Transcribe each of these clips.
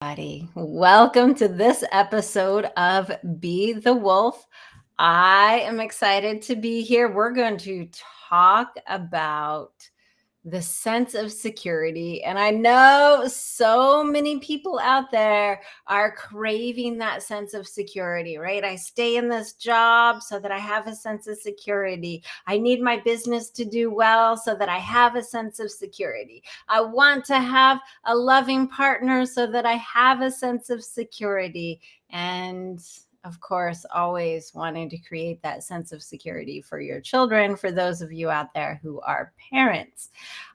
everybody. Welcome to this episode of Be the Wolf. I am excited to be here. We're going to talk about the sense of security. And I know so many people out there are craving that sense of security, right? I stay in this job so that I have a sense of security. I need my business to do well so that I have a sense of security. I want to have a loving partner so that I have a sense of security. And of course, always wanting to create that sense of security for your children, for those of you out there who are parents.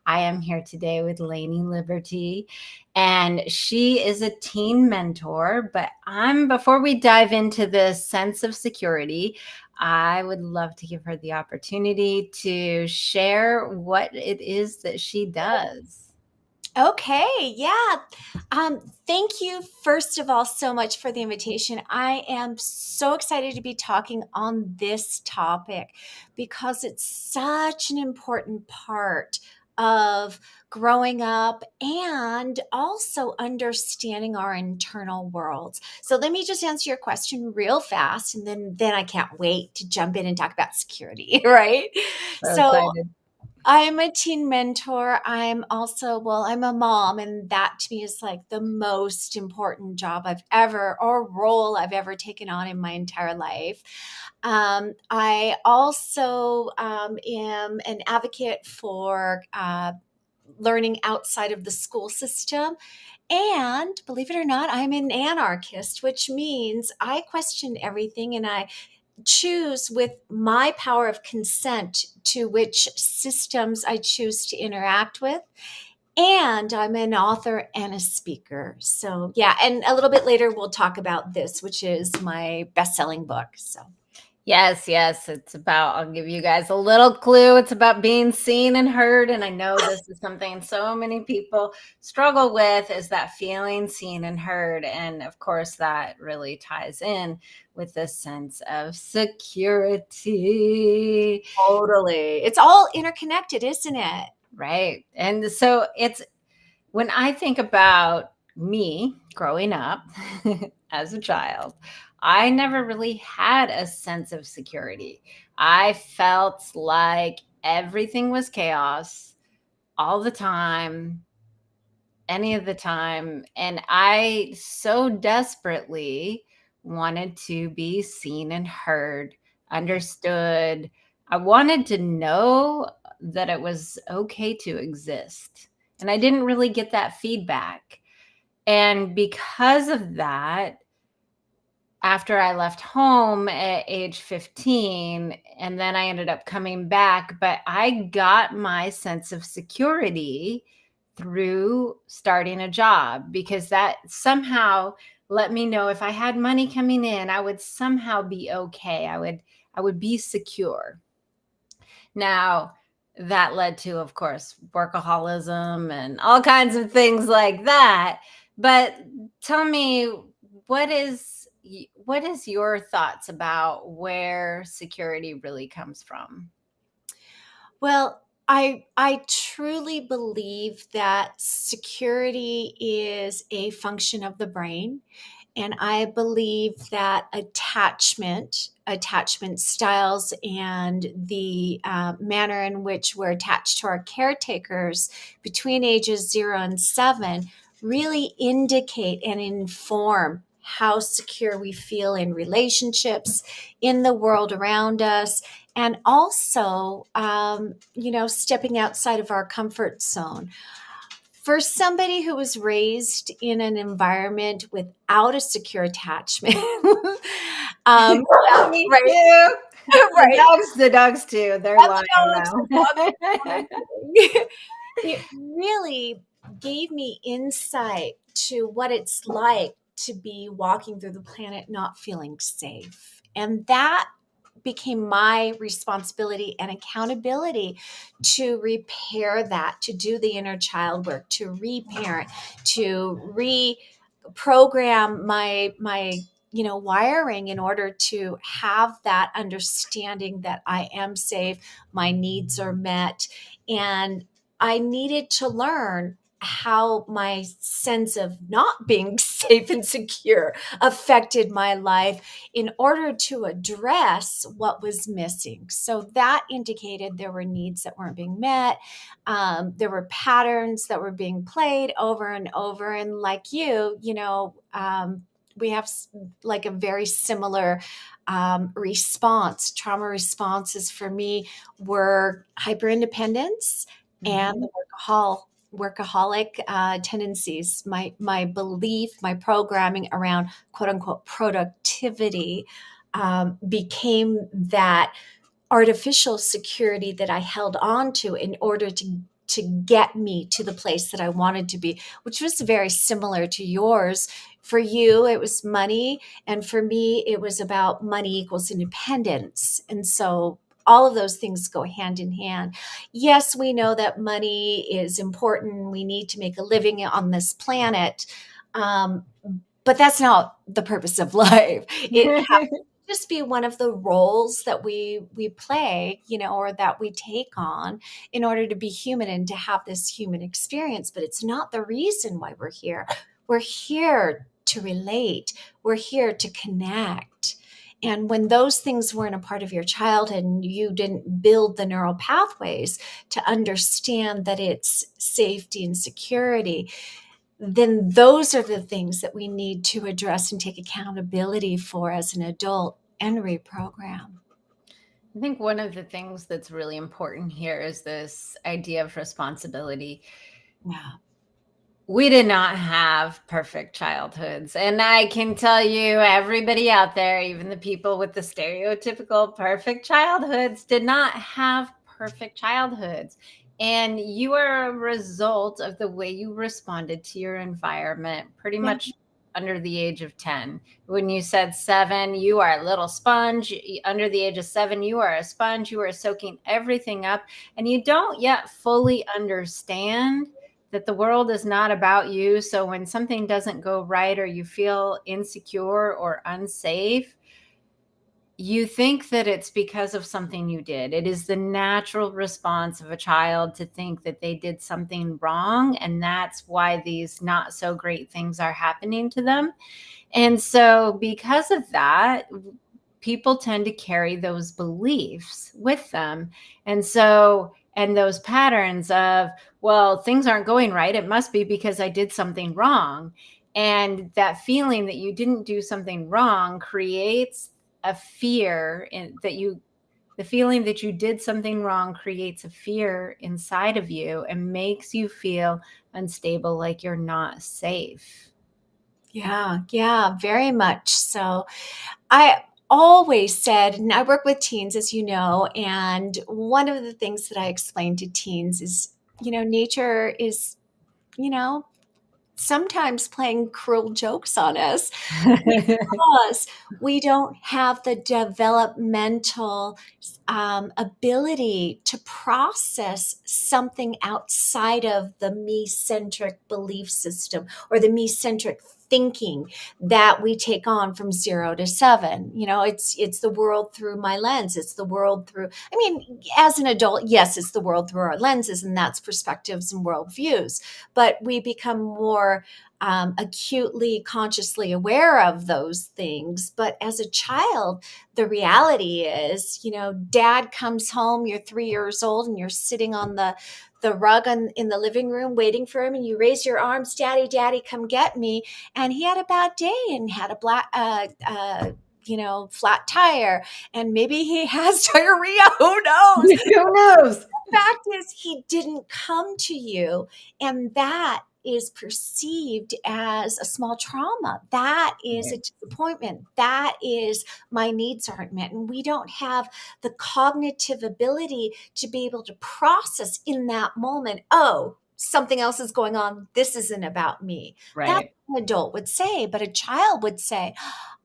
I am here today with Laney Liberty, and she is a teen mentor. But before we dive into this sense of security, I would love to give her the opportunity to share what it is that she does. Okay, yeah. Thank you, first of all, so much for the invitation. I am so excited to be talking on this topic because it's such an important part of growing up and also understanding our internal worlds. So let me just answer your question real fast, and then I can't wait to jump in and talk about security, right? So So excited. I'm a teen mentor. I'm a mom, and that to me is like the most important job or role I've ever taken on in my entire life. I also am an advocate for learning outside of the school system. And believe it or not, I'm an anarchist, which means I question everything and I choose with my power of consent to which systems I choose to interact with. And I'm an author and a speaker. So, yeah. And a little bit later, we'll talk about this, which is my best selling book. So, Yes. I'll give you guys a little clue. It's about being seen and heard. And I know this is something so many people struggle with, is that feeling seen and heard. And of course, that really ties in with this sense of security. totally. It's all interconnected, isn't it? Right. And so when I think about me growing up as a child, I never really had a sense of security. I felt like everything was chaos all the time, any of the time. And I so desperately wanted to be seen and heard, understood. I wanted to know that it was okay to exist. And I didn't really get that feedback. And because of that, after I left home at age 15, and then I ended up coming back, but I got my sense of security through starting a job, because that somehow let me know if I had money coming in, I would somehow be okay. I would be secure. Now, that led to, of course, workaholism and all kinds of things like that. But tell me, what is your thoughts about where security really comes from? Well, I truly believe that security is a function of the brain. And I believe that attachment styles, and the manner in which we're attached to our caretakers between ages 0 and 7 really indicate and inform how secure we feel in relationships, in the world around us, and also, stepping outside of our comfort zone. For somebody who was raised in an environment without a secure attachment, Yeah, me right, too. right, The dogs too. They're and lying the now. dogs, it really gave me insight to what it's like to be walking through the planet not feeling safe. And that became my responsibility and accountability to repair that, to do the inner child work, to reparent, to reprogram my wiring in order to have that understanding that I am safe, my needs are met, and I needed to learn how my sense of not being safe and secure affected my life in order to address what was missing. So that indicated there were needs that weren't being met. There were patterns that were being played over and over. And like we have like a very similar response. Trauma responses for me were hyper independence and Mhm. the workaholic tendencies. My belief, my programming around quote unquote productivity became that artificial security that I held on to in order to get me to the place that I wanted to be, which was very similar to yours. For you, it was money, and for me, it was about money equals independence. And so all of those things go hand in hand. Yes, we know that money is important. We need to make a living on this planet. Um, but that's not the purpose of life. It just be one of the roles that we play, or that we take on in order to be human and to have this human experience. But it's not the reason why we're here. We're here to relate. We're here to connect. And when those things weren't a part of your childhood and you didn't build the neural pathways to understand that it's safety and security, then those are the things that we need to address and take accountability for as an adult and reprogram. I think one of the things that's really important here is this idea of responsibility. Yeah. We did not have perfect childhoods. And I can tell you, everybody out there, even the people with the stereotypical perfect childhoods, did not have perfect childhoods. And you are a result of the way you responded to your environment pretty Yeah. much under the age of 10. When you said 7, you are a little sponge. Under the age of 7, you are a sponge. You are soaking everything up. And you don't yet fully understand that the world is not about you. So when something doesn't go right or you feel insecure or unsafe, you think that it's because of something you did. It is the natural response of a child to think that they did something wrong. And that's why these not so great things are happening to them. And so, because of that, people tend to carry those beliefs with them. And so, and those patterns of, well, things aren't going right. It must be because I did something wrong. And that feeling that you didn't do something wrong creates a fear the feeling that you did something wrong creates a fear inside of you and makes you feel unstable, like you're not safe. Yeah, yeah, very much so. I always said, and I work with teens, as you know, and one of the things that I explain to teens is, nature is, you know, sometimes playing cruel jokes on us because we don't have the developmental ability to process something outside of the me centric belief system or the me centric thinking that we take on from 0 to 7. It's the world through my lens. It's the world through, I mean, as an adult, yes, it's the world through our lenses, and that's perspectives and worldviews. But we become more acutely, consciously aware of those things. But as a child, the reality is, dad comes home, you're 3 years old, and you're sitting on the rug in the living room waiting for him, and you raise your arms, daddy, daddy, come get me. And he had a bad day and had a flat tire, and maybe he has diarrhea. Who knows? Who knows? Fact is, he didn't come to you, and that is perceived as a small trauma. That is a disappointment. That is my needs aren't met. And we don't have the cognitive ability to be able to process in that moment, oh, something else is going on. This isn't about me. That's Right. what an adult would say, but a child would say,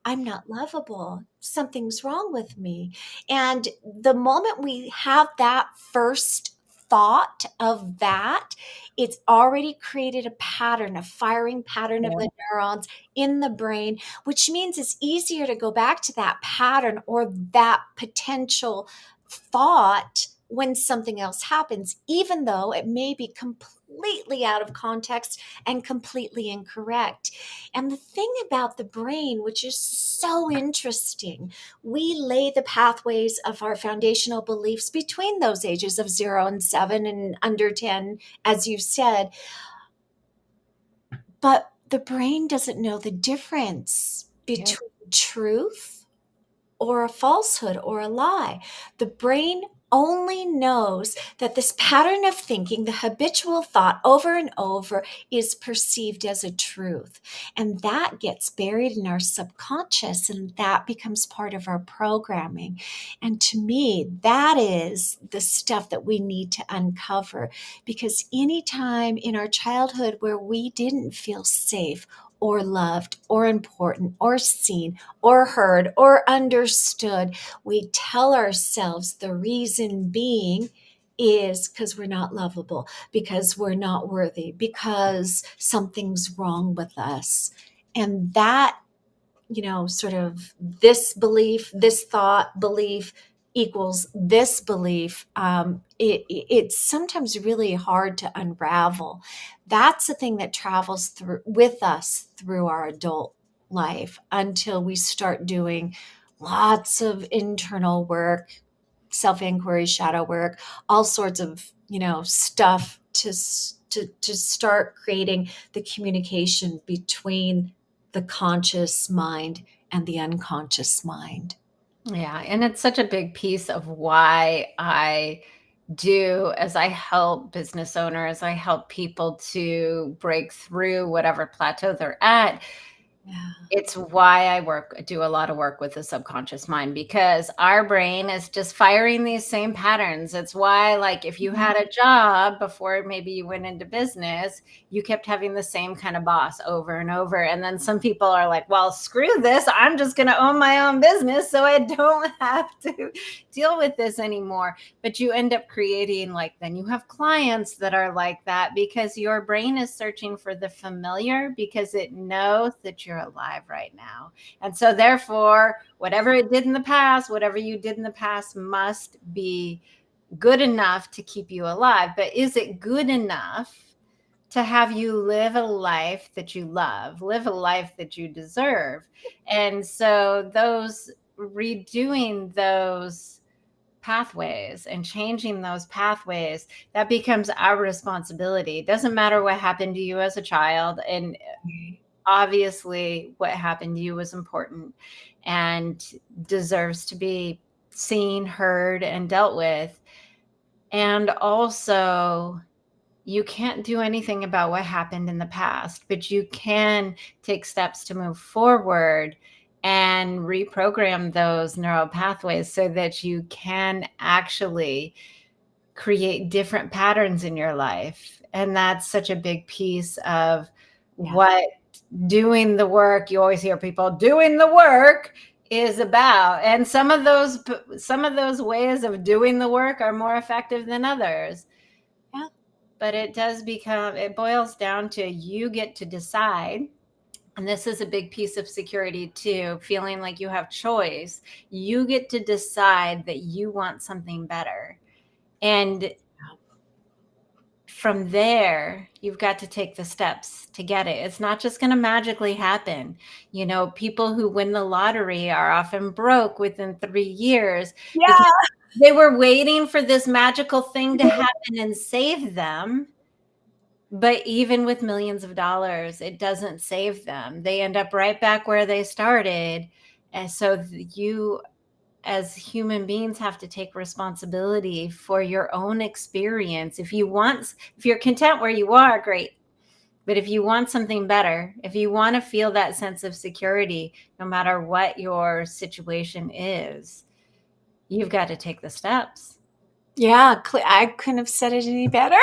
I'm not lovable. Something's wrong with me. And the moment we have that first thought of that, it's already created a pattern, a firing pattern of Yeah. the neurons in the brain, which means it's easier to go back to that pattern or that potential thought when something else happens, even though it may be completely completely out of context and completely incorrect. And the thing about the brain, which is so interesting, we lay the pathways of our foundational beliefs between those ages of 0 and 7 and under 10, as you said. But the brain doesn't know the difference Yep. between truth or a falsehood or a lie. The brain only knows that this pattern of thinking, the habitual thought over and over, is perceived as a truth. And that gets buried in our subconscious, and that becomes part of our programming. And to me, that is the stuff that we need to uncover, because anytime in our childhood where we didn't feel safe or loved or important or seen or heard or understood, we tell ourselves the reason being is because we're not lovable, because we're not worthy, because something's wrong with us. And that, sort of this belief, this thought, belief equals this belief. It's sometimes really hard to unravel. That's the thing that travels through with us through our adult life until we start doing lots of internal work, self inquiry, shadow work, all sorts of stuff to start creating the communication between the conscious mind and the unconscious mind. Yeah. And it's such a big piece of why I do as I help business owners, I help people to break through whatever plateau they're at. Yeah. It's why do a lot of work with the subconscious mind, because our brain is just firing these same patterns. It's why, like, if you had a job before maybe you went into business, you kept having the same kind of boss over and over. And then some people are like, well, screw this. I'm just going to own my own business so I don't have to deal with this anymore. But you end up creating, like, then you have clients that are like that because your brain is searching for the familiar because it knows that you're alive right now. And so therefore, whatever you did in the past must be good enough to keep you alive. But is it good enough to have you live a life that you love, live a life that you deserve? And so redoing those pathways and changing those pathways, that becomes our responsibility. It doesn't matter what happened to you as a child. And obviously what happened to you was important and deserves to be seen, heard, and dealt with. And also, you can't do anything about what happened in the past, but you can take steps to move forward and reprogram those neural pathways so that you can actually create different patterns in your life. And that's such a big piece of Yeah. what doing the work, you always hear people doing the work, is about. And some of those ways of doing the work are more effective than others. Yeah. But it boils down to, you get to decide. And this is a big piece of security too, feeling like you have choice. You get to decide that you want something better. And from there, you've got to take the steps to get it. It's not just going to magically happen. People who win the lottery are often broke within 3 years because Yeah. they were waiting for this magical thing to happen and save them. But even with millions of dollars, it doesn't save them. They end up right back where they started. And so you, as human beings, have to take responsibility for your own experience. If you're content where you are, great. But if you want something better, if you want to feel that sense of security, no matter what your situation is, you've got to take the steps. Yeah. I couldn't have said it any better.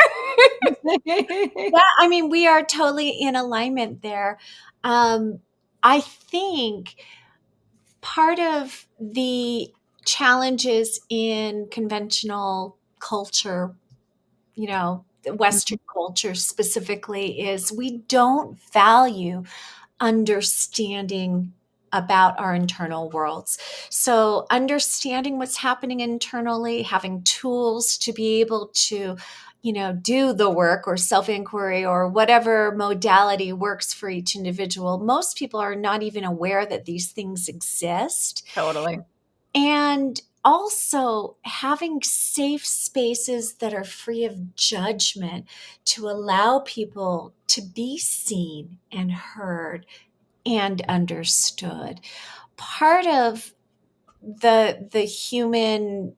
Yeah. I mean, we are totally in alignment there. I think part of the challenges in conventional culture, the Western culture specifically, is we don't value understanding about our internal worlds. So, understanding what's happening internally, having tools to be able to, do the work or self-inquiry or whatever modality works for each individual, most people are not even aware that these things exist. Totally. And also having safe spaces that are free of judgment to allow people to be seen and heard and understood. Part of the human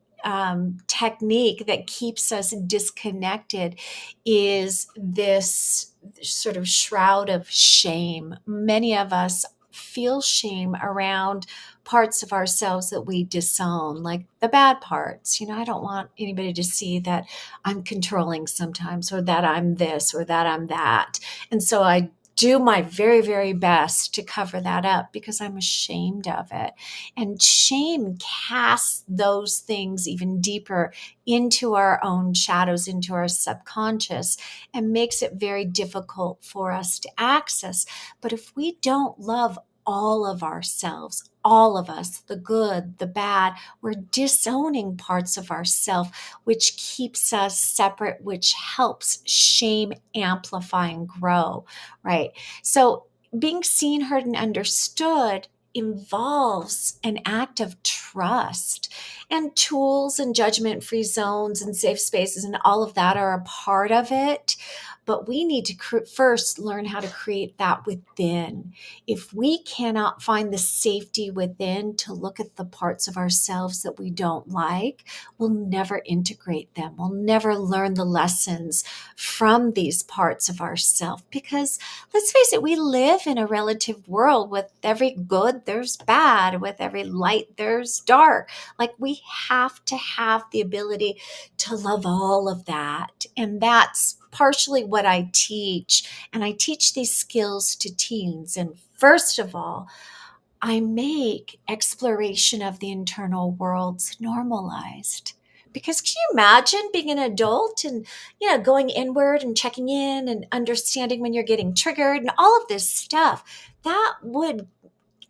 technique that keeps us disconnected is this sort of shroud of shame. Many of us feel shame around parts of ourselves that we disown, like the bad parts. I don't want anybody to see that I'm controlling sometimes, or that I'm this, or that I'm that. And so I do my very, very best to cover that up because I'm ashamed of it. And shame casts those things even deeper into our own shadows, into our subconscious, and makes it very difficult for us to access. But if we don't love all of ourselves, all of us, the good, the bad, we're disowning parts of ourself, which keeps us separate, which helps shame amplify and grow, right? So being seen, heard, and understood involves an act of trust, and tools and judgment free zones and safe spaces and all of that are a part of it. But we need to first learn how to create that within. If we cannot find the safety within to look at the parts of ourselves that we don't like, we'll never integrate them. We'll never learn the lessons from these parts of ourselves, because let's face it, we live in a relative world. With every good, there's bad. With every light, there's dark. Like, we have to have the ability to love all of that. And that's partially what I teach. And I teach these skills to teens. And first of all, I make exploration of the internal worlds normalized. Because can you imagine being an adult and, going inward and checking in and understanding when you're getting triggered and all of this stuff? That would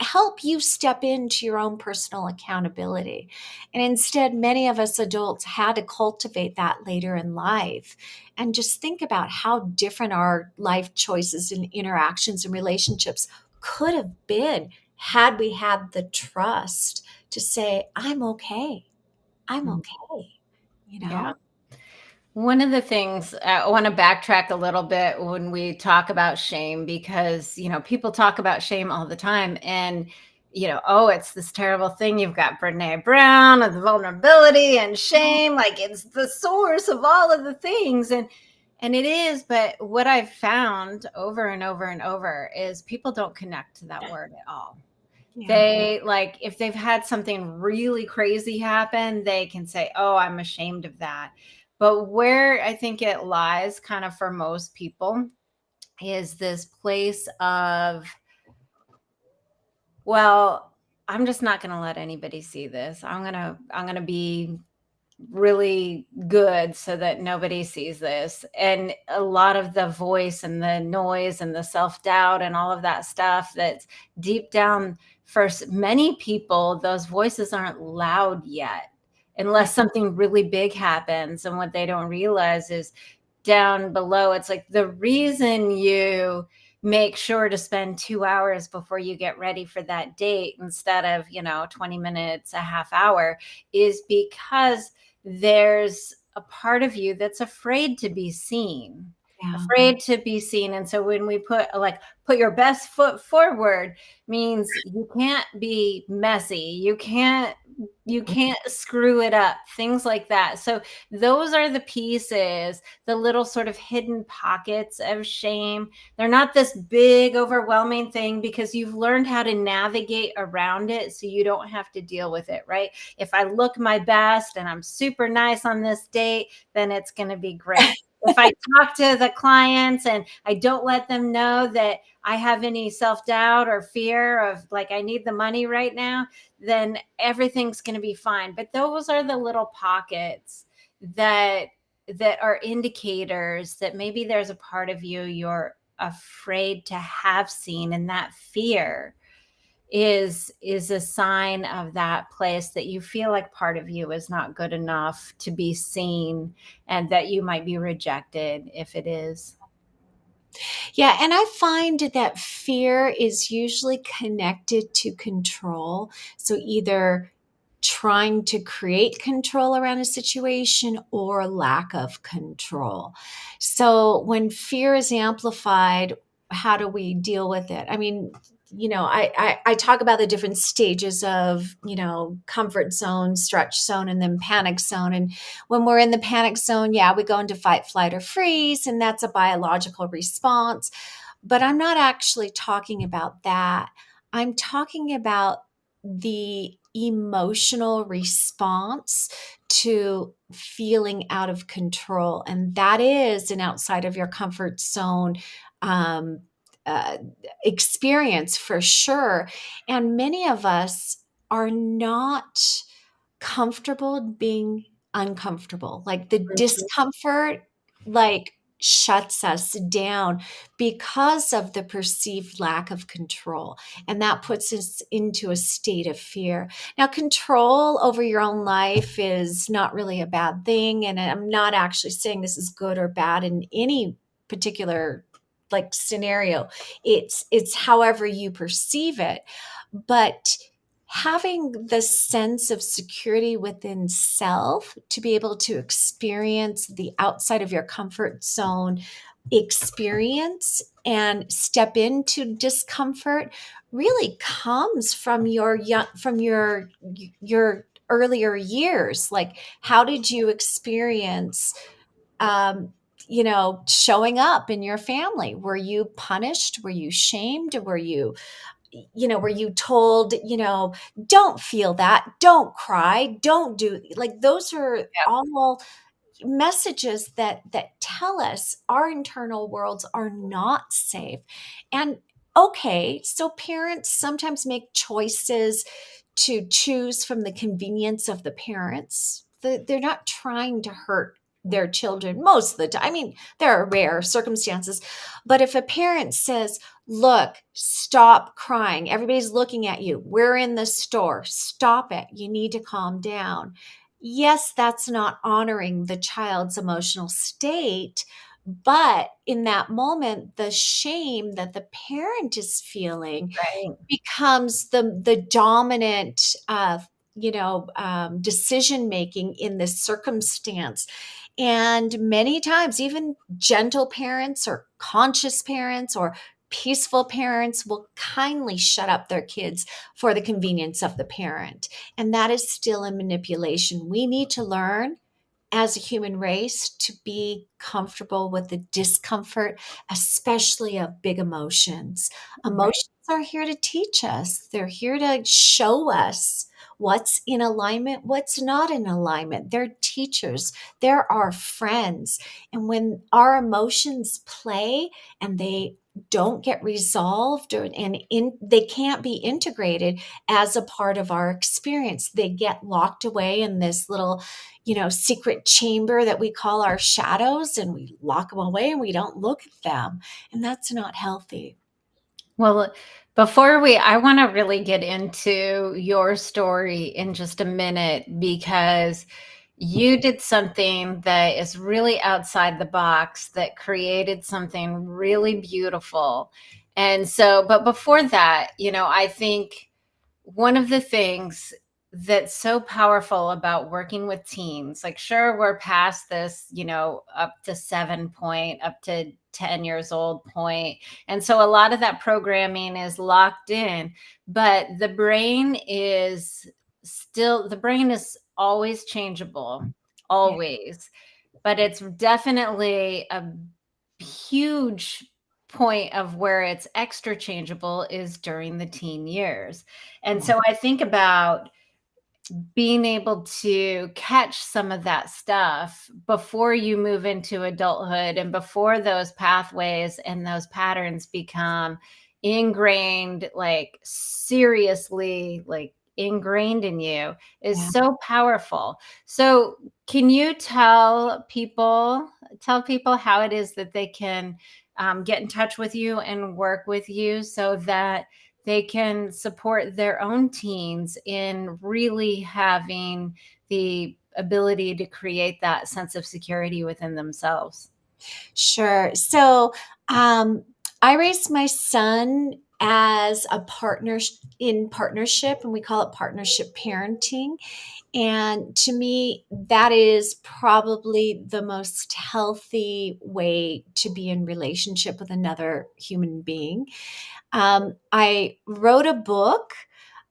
help you step into your own personal accountability. And instead, many of us adults had to cultivate that later in life. And just think about how different our life choices and interactions and relationships could have been had we had the trust to say, I'm okay. I'm okay. You Yeah. know? One of the things I want to backtrack a little bit when we talk about shame, because, people talk about shame all the time, and, oh, it's this terrible thing. You've got Brene Brown and the vulnerability and shame. Like, it's the source of all of the things. And it is. But what I've found over and over and over is people don't connect to that word at all. Yeah. They, like, if they've had something really crazy happen, they can say, oh, I'm ashamed of that. But where I think it lies kind of for most people is this place of, well, I'm just not going to let anybody see this. I'm going to be really good so that nobody sees this. And a lot of the voice and the noise and the self-doubt and all of that stuff that's deep down, for many people, those voices aren't loud yet, unless something really big happens. And what they don't realize is down below, it's like the reason you make sure to spend 2 hours before you get ready for that date instead of 20 minutes, a half hour, is because there's a part of you that's afraid to be seen, Yeah. afraid to be seen. And so when we put your best foot forward, means you can't be messy, you can't screw it up, things like that. So those are the pieces, the little sort of hidden pockets of shame. They're not this big overwhelming thing, because you've learned how to navigate around it so you don't have to deal with it, right? If I look my best and I'm super nice on this date, then it's going to be great. If I talk to the clients and I don't let them know that I have any self-doubt or fear of, like, I need the money right now, then everything's going to be fine. But those are the little pockets that are indicators that maybe there's a part of you you're afraid to have seen, and that fear is a sign of that place that you feel like part of you is not good enough to be seen, and that you might be rejected if it is. Yeah, and I find that fear is usually connected to control. So either trying to create control around a situation or lack of control. So when fear is amplified, how do we deal with it? I mean, I talk about the different stages of, comfort zone, stretch zone, and then panic zone. And when we're in the panic zone, yeah, we go into fight, flight, or freeze, and that's a biological response. But I'm not actually talking about that. I'm talking about the emotional response to feeling out of control. And that is an outside of your comfort zone um, uh, experience for sure. And many of us are not comfortable being uncomfortable. Like the discomfort, like shuts us down because of the perceived lack of control. And that puts us into a state of fear. Now, control over your own life is not really a bad thing. And I'm not actually saying this is good or bad in any particular like scenario. It's however you perceive it. But having the sense of security within self to be able to experience the outside of your comfort zone experience and step into discomfort really comes from your earlier years. Like, how did you experience um, showing up in your family? Were you punished? Were you shamed? Were you told, don't feel that, don't cry, don't do, like, those are all messages that tell us our internal worlds are not safe. And okay, so parents sometimes make choices to choose from the convenience of the parents. They're not trying to hurt their children most of the time. I mean, there are rare circumstances, but if a parent says, look, stop crying, everybody's looking at you, we're in the store, stop it, you need to calm down. Yes, that's not honoring the child's emotional state, but in that moment, the shame that the parent is feeling Right. becomes the dominant decision making in this circumstance. And many times, even gentle parents or conscious parents or peaceful parents will kindly shut up their kids for the convenience of the parent. And that is still a manipulation. We need to learn as a human race to be comfortable with the discomfort, especially of big emotions. Right. Emotions are here to teach us, they're here to show us what's in alignment, what's not in alignment. They're teachers, they're our friends. And when our emotions play and they don't get resolved they can't be integrated as a part of our experience, they get locked away in this little secret chamber that we call our shadows, and we lock them away and we don't look at them. And that's not healthy. Well, I want to really get into your story in just a minute, because you did something that is really outside the box that created something really beautiful. And so, but before that, I think one of the things that's so powerful about working with teens, like, sure, we're past this, up to 7 point, up to 10 years old point. And so a lot of that programming is locked in, but the brain is always changeable, Yeah. always. But it's definitely a huge point of where it's extra changeable is during the teen years. And Yeah. so I think about being able to catch some of that stuff before you move into adulthood, and before those pathways and those patterns become ingrained, like seriously, like ingrained in you, is Yeah. so powerful. So can you tell people how it is that they can get in touch with you and work with you, so that they can support their own teens in really having the ability to create that sense of security within themselves. Sure. So, um, I raised my son as a partner in partnership, and we call it partnership parenting. And to me, that is probably the most healthy way to be in relationship with another human being. I wrote a book,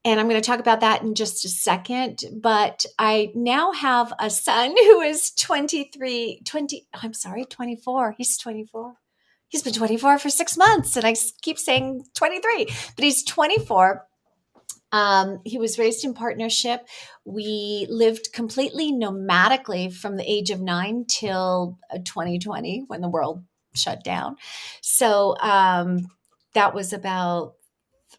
and I'm going to talk about that in just a second. But I now have a son who is 23, 20, I'm sorry, 24. He's 24. He's been 24 for 6 months, and I keep saying 23, but he's 24. He was raised in partnership. We lived completely nomadically from the age of 9 till 2020 when the world shut down. So that was about,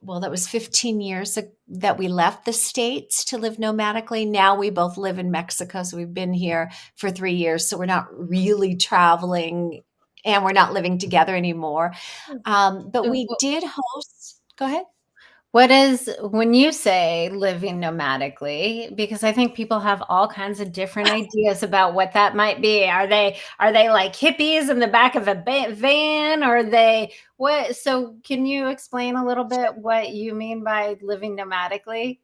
well, that was 15 years that we left the States to live nomadically. Now we both live in Mexico. So we've been here for 3 years. So we're not really traveling and we're not living together anymore. But we did host, go ahead. What is, when you say living nomadically, because I think people have all kinds of different ideas about what that might be. Are they like hippies in the back of a van? Are they what? So can you explain a little bit what you mean by living nomadically?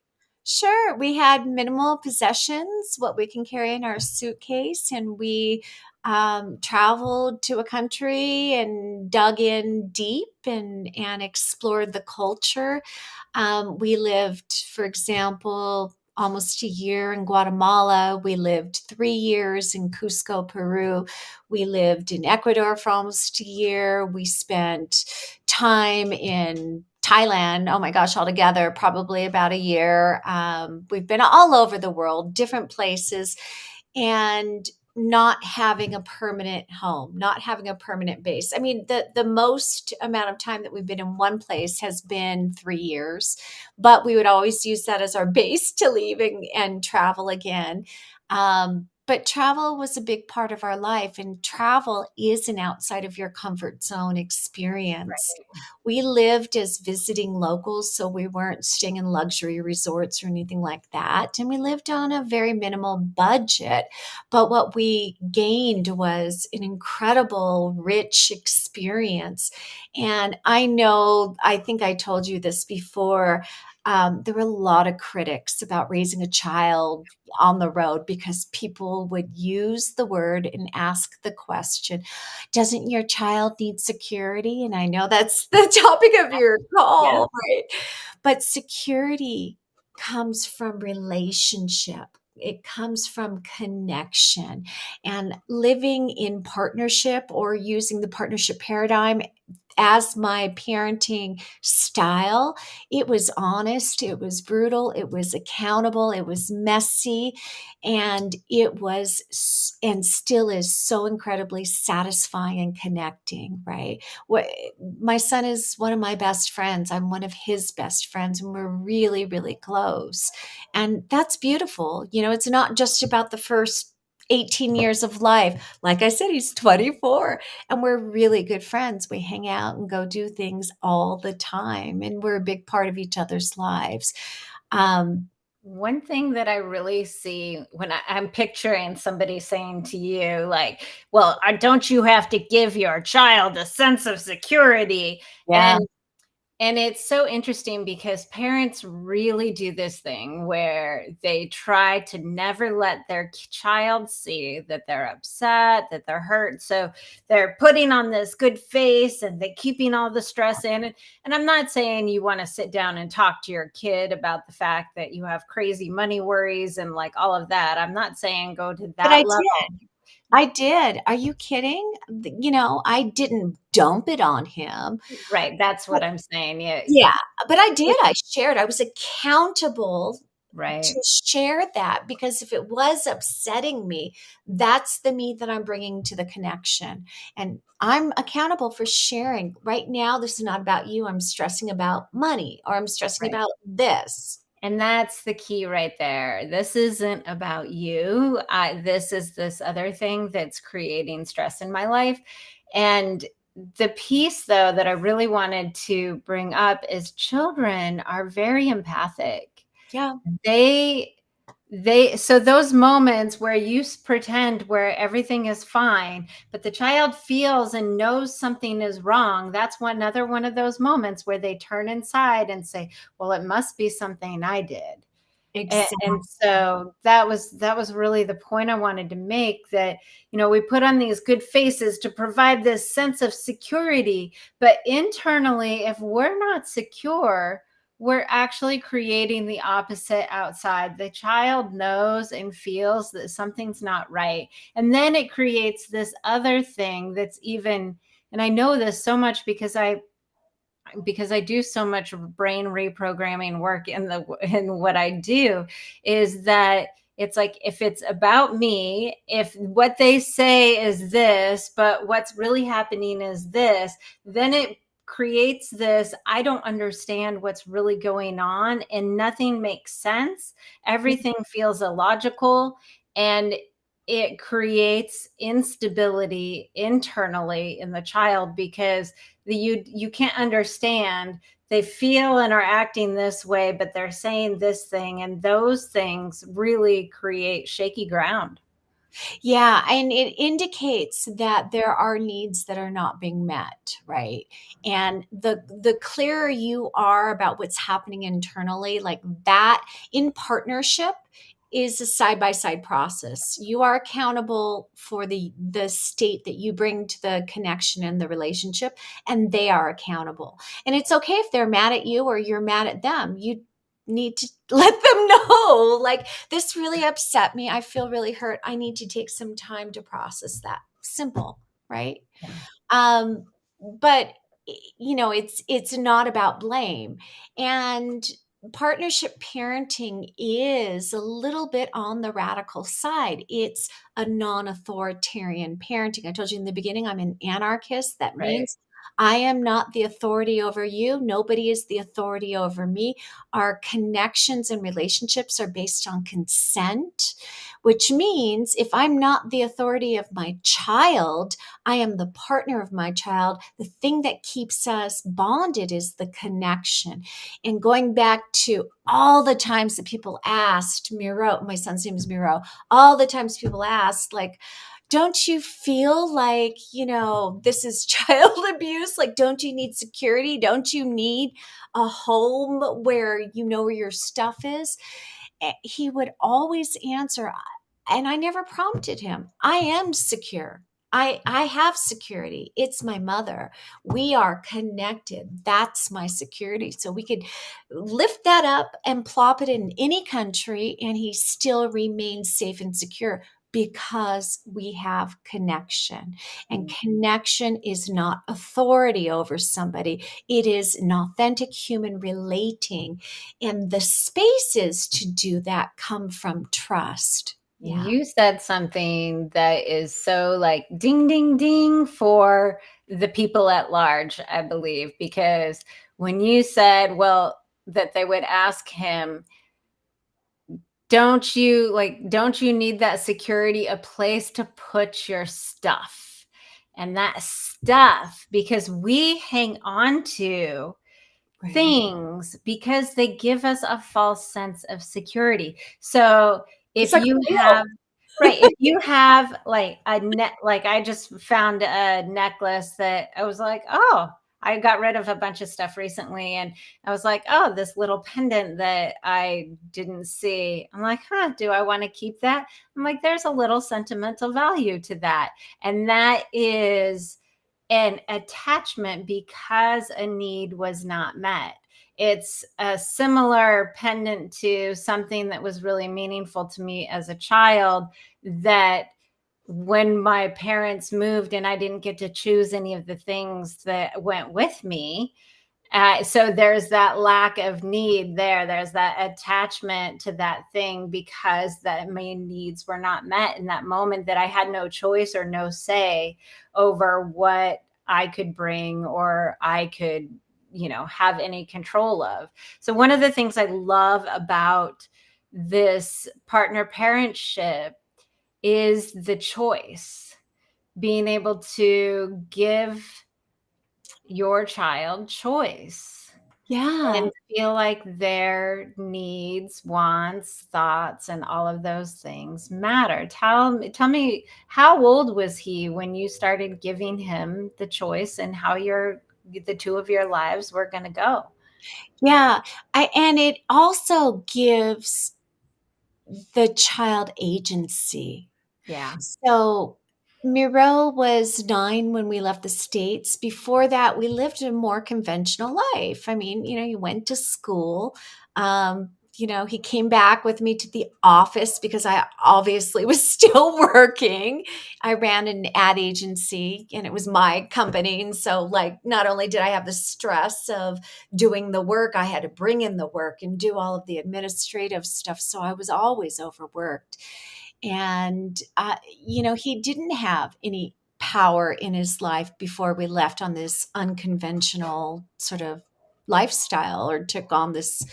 Sure. We had minimal possessions, what we can carry in our suitcase, and we traveled to a country and dug in deep and explored the culture. We lived, for example, almost a year in Guatemala. We lived 3 years in Cusco, Peru. We lived in Ecuador for almost a year. We spent time in Thailand, oh my gosh, altogether, probably about a year. We've been all over the world, different places, and not having a permanent home, not having a permanent base. I mean, the most amount of time that we've been in one place has been 3 years, but we would always use that as our base to leave and travel again. But travel was a big part of our life, and travel is an outside of your comfort zone experience. We lived as visiting locals, so we weren't staying in luxury resorts or anything like that. And we lived on a very minimal budget. But what we gained was an incredible, rich experience. And I know, I think I told you this before. There were a lot of critics about raising a child on the road because people would use the word and ask the question, doesn't your child need security? And I know that's the topic of your Yeah. call, right? But security comes from relationship. It comes from connection and living in partnership or using the partnership paradigm as my parenting style. It was honest, it was brutal, it was accountable, it was messy, and it was and still is so incredibly satisfying and connecting, right? What, my son is one of my best friends. I'm one of his best friends, and we're really, really close. And that's beautiful. You know, it's not just about the first 18 years of life. Like I said, he's 24 and we're really good friends. We hang out and go do things all the time, and we're a big part of each other's lives. Um, One thing that I really see when I'm picturing somebody saying to you, like, well, don't you have to give your child a sense of security? yeah, And it's so interesting because parents really do this thing where they try to never let their child see that they're upset, that they're hurt. So they're putting on this good face and they keeping all the stress in. And I'm not saying you want to sit down and talk to your kid about the fact that you have crazy money worries and like all of that. I'm not saying go to but I that level. did. I did. Are you kidding? You know, I didn't dump it on him. Right. That's what I'm saying. Yeah. Yeah, but I did. I shared. I was accountable Right. to share that because if it was upsetting me, that's the me that I'm bringing to the connection. And I'm accountable for sharing. Right now, this is not about you. I'm stressing about money or I'm stressing Right. about this. And that's the key right there. This isn't about you. This is this other thing that's creating stress in my life. And the piece though that I really wanted to bring up is children are very empathic. Yeah, They so those moments where you pretend where everything is fine, but the child feels and knows something is wrong, that's another one of those moments where they turn inside and say, well, it must be something I did. And exactly. so that was really the point I wanted to make, that we put on these good faces to provide this sense of security, but internally, if we're not secure, we're actually creating the opposite outside. The child knows and feels that something's not right, and then it creates this other thing that's even, and I know this so much because I do so much brain reprogramming work in what I do, is that it's like, if it's about me, if what they say is this, but what's really happening is this, then it creates this, I don't understand what's really going on, and nothing makes sense. Everything feels illogical, and it creates instability internally in the child, because you can't understand, they feel and are acting this way, but they're saying this thing, and those things really create shaky ground. Yeah, and it indicates that there are needs that are not being met, right? And the clearer you are about what's happening internally, like that in partnership is a side by side process. You are accountable for the state that you bring to the connection and the relationship, and they are accountable. And it's okay if they're mad at you or you're mad at them. You need to let them know, like, this really upset me. I feel really hurt. I need to take some time to process that. Simple, right? Yeah. Um, but it's not about blame. And partnership parenting is a little bit on the radical side. It's a non-authoritarian parenting. I told you in the beginning, I'm an anarchist. That Right. means I am not the authority over you. Nobody is the authority over me. Our connections and relationships are based on consent, which means if I'm not the authority of my child, I am the partner of my child. The thing that keeps us bonded is the connection. And going back to all the times that people asked Miro, my son's name is Miro, all the times people asked, like, don't you feel like, this is child abuse? Like, don't you need security? Don't you need a home where you know where your stuff is? He would always answer, and I never prompted him, I am secure. I have security. It's my mother. We are connected. That's my security. So we could lift that up and plop it in any country, and he still remains safe and secure because we have connection. And connection is not authority over somebody, it is an authentic human relating. And the spaces to do that come from trust. Yeah. You said something that is so like ding, ding, ding for the people at large, I believe, because when you said, well, that they would ask him, don't you need that security, a place to put your stuff? And that stuff, because we hang on to Right. things because they give us a false sense of security. So It's if like you real. have, right, if you have like a net, like I just found a necklace that I was like, oh, I got rid of a bunch of stuff recently, and I was like, oh, this little pendant that I didn't see. I'm like, huh, do I want to keep that? I'm like, there's a little sentimental value to that. And that is an attachment because a need was not met. It's a similar pendant to something that was really meaningful to me as a child, that when my parents moved and I didn't get to choose any of the things that went with me, so there's that lack of need there. There's that attachment to that thing because that main needs were not met in that moment, that I had no choice or no say over what I could bring or I could, have any control of. So one of the things I love about this partner parentship is the choice, being able to give your child choice Yeah. and feel like their needs, wants, thoughts, and all of those things matter. Tell me, how old was he when you started giving him the choice and how the two of your lives were going to go? Yeah. And it also gives the child agency. Yeah. So Miro was 9 when we left the States. Before that, we lived a more conventional life. I mean, he went to school. He came back with me to the office because I obviously was still working. I ran an ad agency and it was my company. And so, like, not only did I have the stress of doing the work, I had to bring in the work and do all of the administrative stuff. So I was always overworked. And, he didn't have any power in his life before we left on this unconventional sort of lifestyle, or took on this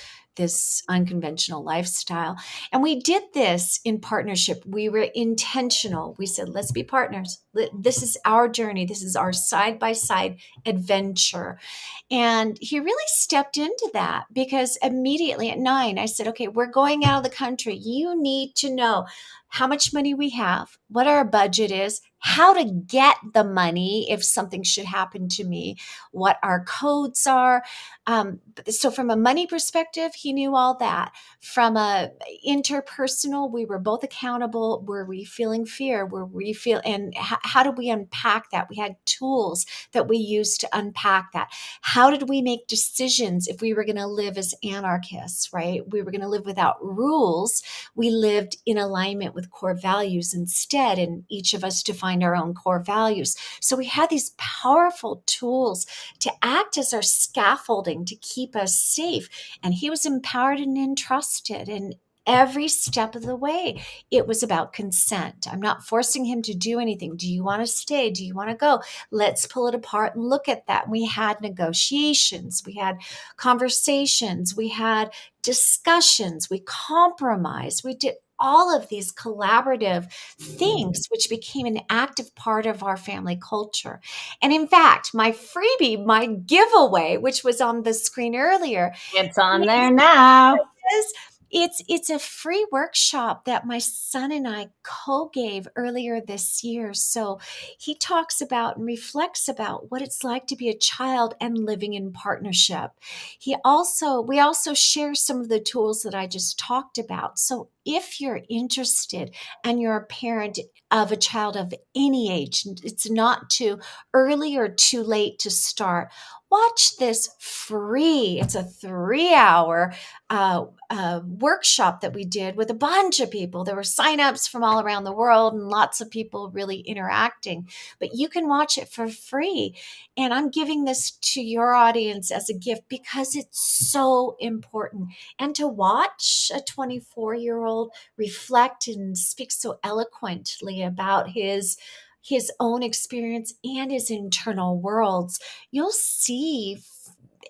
unconventional lifestyle. And we did this in partnership. We were intentional. We said, let's be partners. This is our journey. This is our side by side adventure. And he really stepped into that, because immediately at 9, I said, okay, we're going out of the country. You need to know how much money we have, what our budget is, how to get the money if something should happen to me, what our codes are. So from a money perspective, he knew all that. From a interpersonal, we were both accountable. Were we feeling fear? And how did we unpack that? We had tools that we used to unpack that. How did we make decisions if we were going to live as anarchists, right? We were going to live without rules. We lived in alignment with core values instead, and each of us defined our own core values. So we had these powerful tools to act as our scaffolding to keep us safe. And he was empowered and entrusted. And every step of the way, it was about consent. I'm not forcing him to do anything. Do you want to stay? Do you want to go? Let's pull it apart and look at that. We had negotiations, we had conversations, we had discussions, we compromised, we did all of these collaborative things, which became an active part of our family culture. And in fact, my freebie, my giveaway, which was on the screen earlier, It's on there now. is it's a free workshop that my son and I co-gave earlier this year. So he talks about and reflects about what it's like to be a child and living in partnership. We also share some of the tools that I just talked about. So if you're interested and you're a parent of a child of any age, it's not too early or too late to start. Watch this free. It's a 3-hour workshop that we did with a bunch of people. There were signups from all around the world and lots of people really interacting, but you can watch it for free. And I'm giving this to your audience as a gift because it's so important. And to watch a 24-year-old reflect and speak so eloquently about his own experience and his internal worlds, you'll see,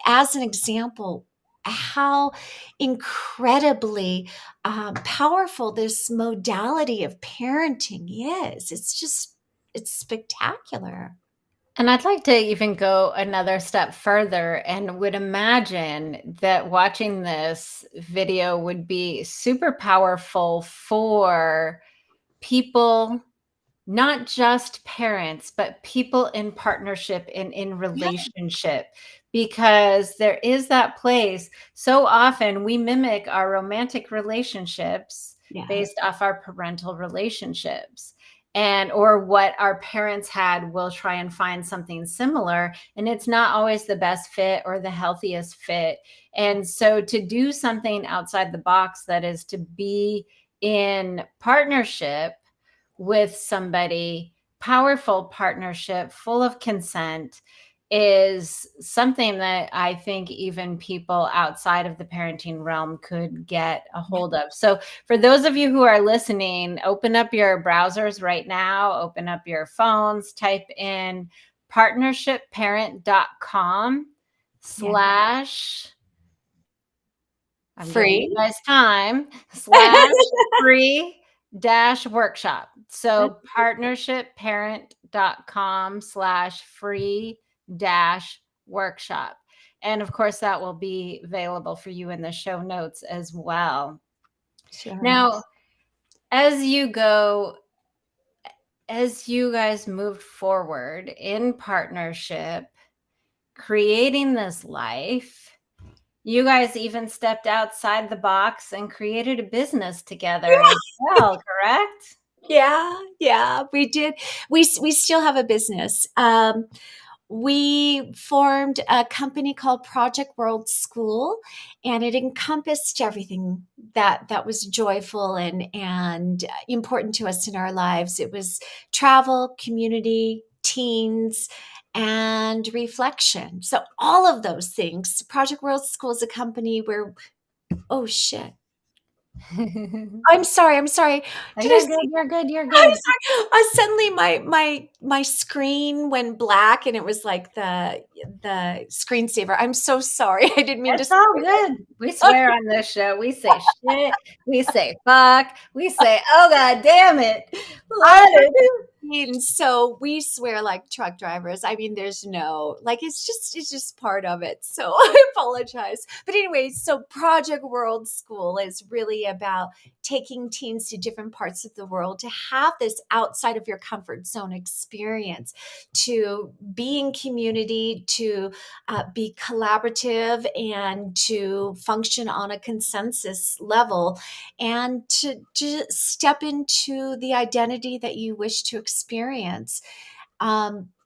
as an example, how incredibly powerful this modality of parenting is. It's spectacular. And I'd like to even go another step further and would imagine that watching this video would be super powerful for people, not just parents, but people in partnership and in Yeah. relationship, because there is that place. So often we mimic our romantic relationships Yeah. based off our parental relationships, and or what our parents had. We'll try and find something similar, and it's not always the best fit or the healthiest fit. And so to do something outside the box, that is to be in partnership with somebody, powerful partnership, full of consent, is something that I think even people outside of the parenting realm could get a Yeah. hold of. So, for those of you who are listening, open up your browsers right now, open up your phones, type in partnershipparent.com Yeah. slash, I'm giving you Free. guys time, slash free dash workshop. That's So partnershipparent.com slash free dash workshop. And of course, that will be available for you in the show notes as well. Sure. Now, as you go, as you guys moved forward in partnership, creating this life, you guys even stepped outside the box and created a business together as well, correct? Yeah, we did. We still have a business. We formed a company called Project World School, and it encompassed everything that was joyful and important to us in our lives. It was travel, community, teens, and reflection. So all of those things. Project World School is a company where, oh shit. I'm sorry. I'm sorry. Did I You're say? good. You're good. You're I'm good. sorry. Suddenly my screen went black and it was like the screensaver. I'm so sorry. I didn't mean to It's say all good. We swear on this show. We say shit. We say fuck. We say, oh, God damn it. I Let it. mean, so we swear like truck drivers. I mean, there's no like it's just part of it. So I apologize. But anyway, so Project World School is really about taking teens to different parts of the world to have this outside of your comfort zone experience, to be in community, to be collaborative, and to function on a consensus level, and to step into the identity that you wish to experience.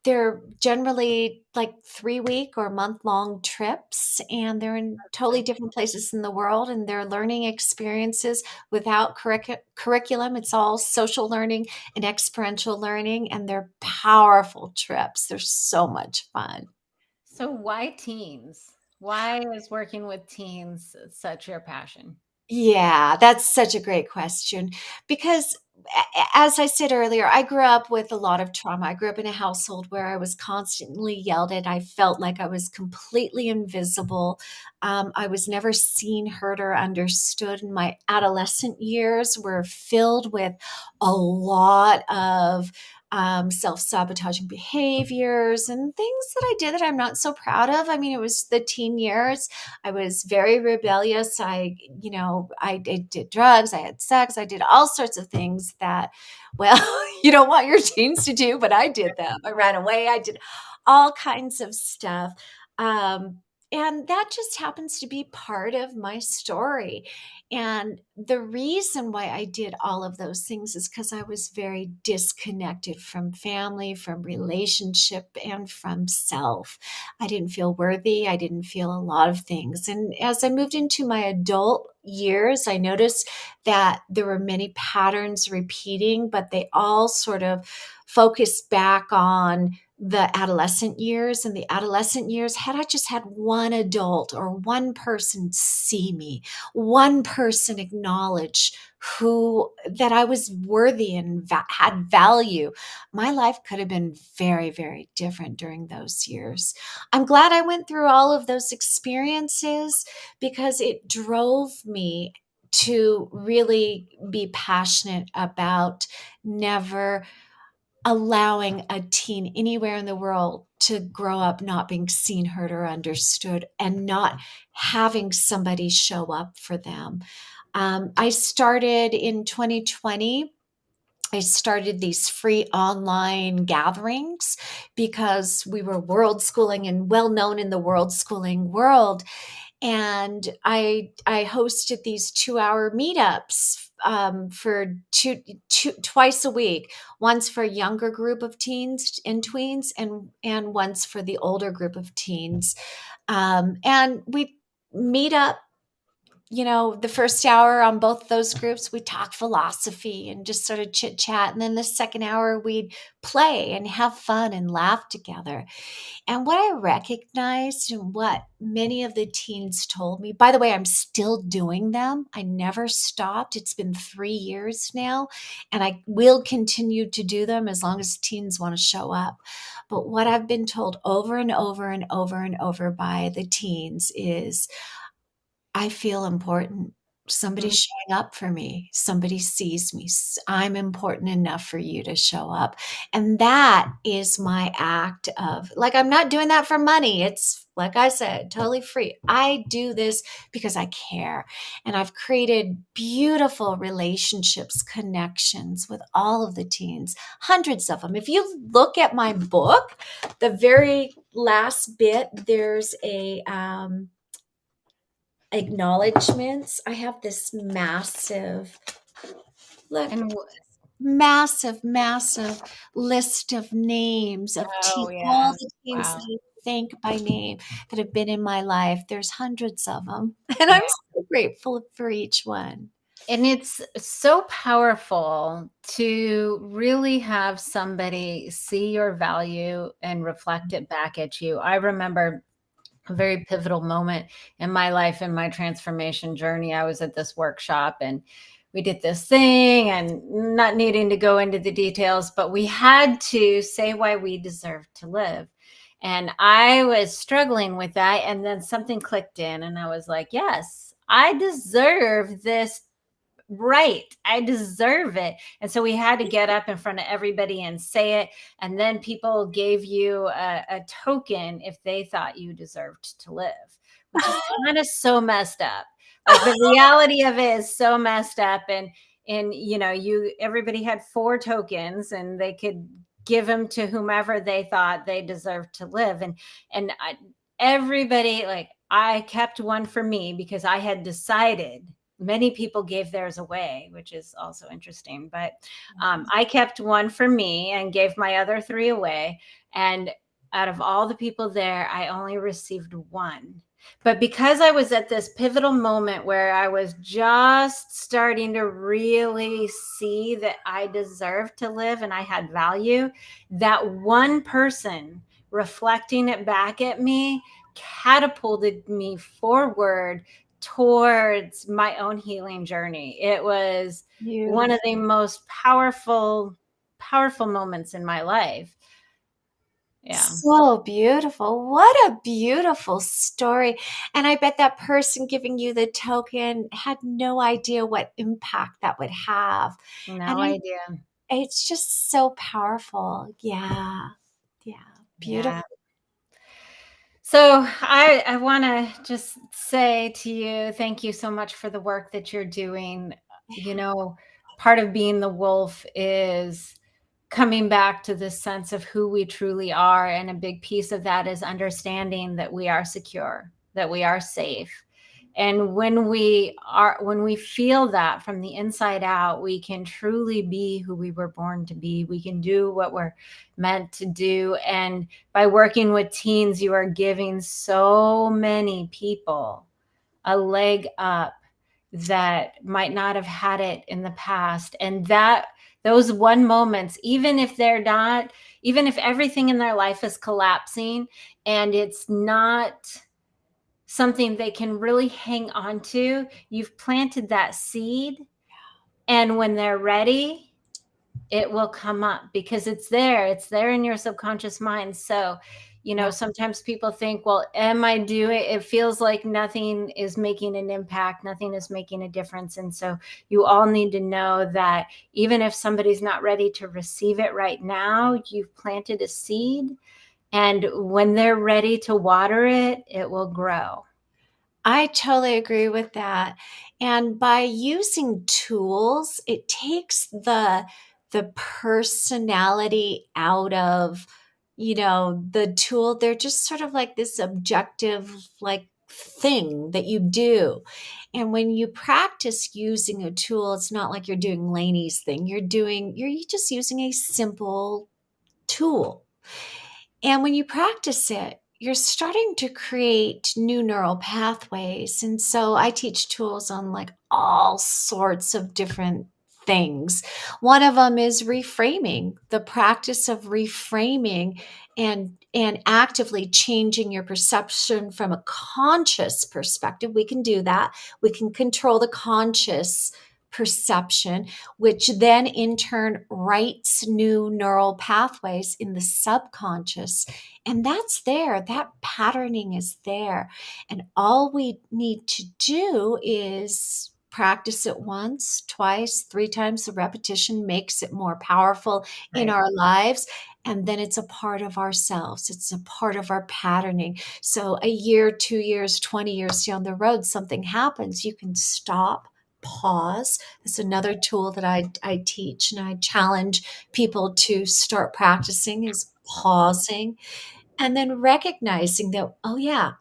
They're generally like 3 week or month-long trips, and they're in totally different places in the world, and they're learning experiences without curriculum. It's all social learning and experiential learning, and they're powerful trips. They're so much fun. So, why teens? Why is working with teens such your passion? Yeah, that's such a great question because as I said earlier, I grew up with a lot of trauma. I grew up in a household where I was constantly yelled at. I felt like I was completely invisible. I was never seen, heard, or understood. And my adolescent years were filled with a lot of self-sabotaging behaviors and things that I did that I'm not so proud of. I mean, it was the teen years. I was very rebellious. I did drugs, I had sex, I did all sorts of things that, well, you don't want your teens to do, but I did them. I ran away, I did all kinds of stuff. Um, and that just happens to be part of my story. And the reason why I did all of those things is because I was very disconnected from family, from relationship, and from self. I didn't feel worthy. I didn't feel a lot of things. And as I moved into my adult years, I noticed that there were many patterns repeating, but they all sort of focused back on the adolescent years. And the adolescent years, had I just had one adult or one person see me, one person acknowledge who that I was worthy and had value, my life could have been very, very different during those years. I'm glad I went through all of those experiences because it drove me to really be passionate about never allowing a teen anywhere in the world to grow up not being seen, heard, or understood, and not having somebody show up for them. I started in 2020. I started these free online gatherings because we were world schooling and well known in the world schooling world. And I hosted these 2 hour meetups for twice a week, once for a younger group of teens and tweens, and once for the older group of teens. And we meet up, the first hour on both those groups, we talk philosophy and just sort of chit chat. And then the second hour, we'd play and have fun and laugh together. And what I recognized and what many of the teens told me, by the way, I'm still doing them. I never stopped. It's been 3 years now, and I will continue to do them as long as teens want to show up. But what I've been told over and over and over and over by the teens is, I feel important. Somebody's showing up for me. Somebody sees me. I'm important enough for you to show up. And that is my act of, like, I'm not doing that for money. It's, like I said, totally free. I do this because I care. And I've created beautiful relationships, connections with all of the teens, hundreds of them. If you look at my book, the very last bit, there's a, acknowledgments. I have this massive, look, And massive list of names of oh all yeah. the teens that Wow. I thank by name that have been in my life. There's hundreds of them, and Yeah. I'm so grateful for each one. And it's so powerful to really have somebody see your value and reflect it back at you. I remember a very pivotal moment in my life, in my transformation journey. I was at this workshop and we did this thing, and not needing to go into the details, but we had to say why we deserve to live. And I was struggling with that. And then something clicked in, and I was like, yes, I deserve this. Right. I deserve it. And so we had to get up in front of everybody and say it. And then people gave you a token if they thought you deserved to live, which is kind of so messed up. Like the reality of it is so messed up. And everybody had 4 tokens, and they could give them to whomever they thought they deserved to live. And everybody, like, I kept one for me because I had decided. Many people gave theirs away, which is also interesting. But I kept one for me and gave my other 3 away. And out of all the people there, I only received one. But because I was at this pivotal moment where I was just starting to really see that I deserved to live and I had value, that one person reflecting it back at me catapulted me forward towards my own healing journey. It was one of Beautiful. the most powerful moments in my life. Yeah. So beautiful. What a beautiful story. And I bet that person giving you the token had no idea what impact that would have. And No idea. it's just so powerful. Yeah. Yeah. Beautiful. Yeah. So I want to just say to you, thank you so much for the work that you're doing. You know, part of being the wolf is coming back to this sense of who we truly are. And a big piece of that is understanding that we are secure, that we are safe. And when we feel that from the inside out, we can truly be who we were born to be. We can do what we're meant to do. And by working with teens, you are giving so many people a leg up that might not have had it in the past. And that those one moments, even if they're not, even if everything in their life is collapsing and it's not something they can really hang on to, you've planted that seed. And when they're ready, it will come up because it's there in your subconscious mind. So Yeah. sometimes people think, well, am I doing it? Feels like nothing is making an impact, nothing is making a difference. And so you all need to know that even if somebody's not ready to receive it right now, you've planted a seed, and when they're ready to water it, it will grow. I totally agree with that. And by using tools, it takes the personality out of, the tool. They're just sort of like this objective, like, thing that you do. And when you practice using a tool, it's not like you're doing Laney's thing. You're just using a simple tool. And when you practice it, you're starting to create new neural pathways. And so I teach tools on, like, all sorts of different things. One of them is reframing, the practice of reframing and actively changing your perception from a conscious perspective. We can do that. We can control the conscious perception, which then in turn writes new neural pathways in the subconscious. And that's there, that patterning is there. And all we need to do is practice it once, twice, 3 times. The repetition makes it more powerful in Right. our lives. And then it's a part of ourselves. It's a part of our patterning. So a year, 2 years, 20 years down the road, something happens. You can stop, pause. That's another tool that I teach and I challenge people to start practicing is pausing and then recognizing that, oh yeah,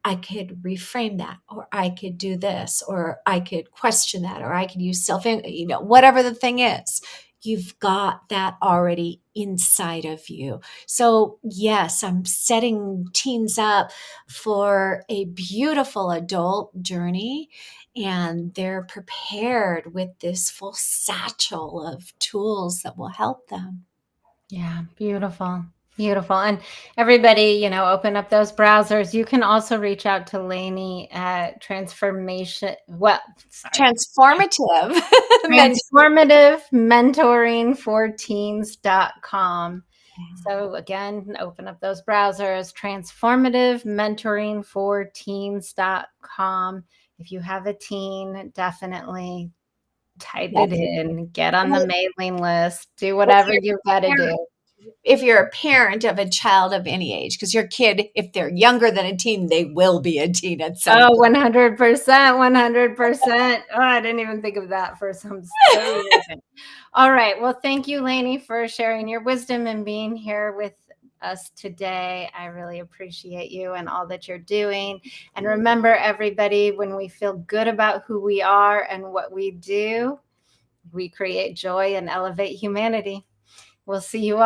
I could reframe that, or I could do this, or I could question that, or I could use whatever the thing is, you've got that already inside of you. So, yes, I'm setting teens up for a beautiful adult journey, and they're prepared with this full satchel of tools that will help them. Yeah, beautiful. Beautiful. And everybody, open up those browsers. You can also reach out to Lainey at transformation. Well, sorry. Transformative mentor. Transformative mentoring for teens.com. So again, open up those browsers, transformative mentoring for teens.com. If you have a teen, definitely type it Yes. in, get on the Well, mailing list, do if whatever you're you got to a do. parent if you're a parent of a child of any age, because your kid, if they're younger than a teen, they will be a teen at some Oh, point. 100%, 100%. Oh, I didn't even think of that for some silly reason. All right. Well, thank you, Lainey, for sharing your wisdom and being here with us today. I really appreciate you and all that you're doing. And remember, everybody, when we feel good about who we are and what we do, we create joy and elevate humanity. We'll see you all.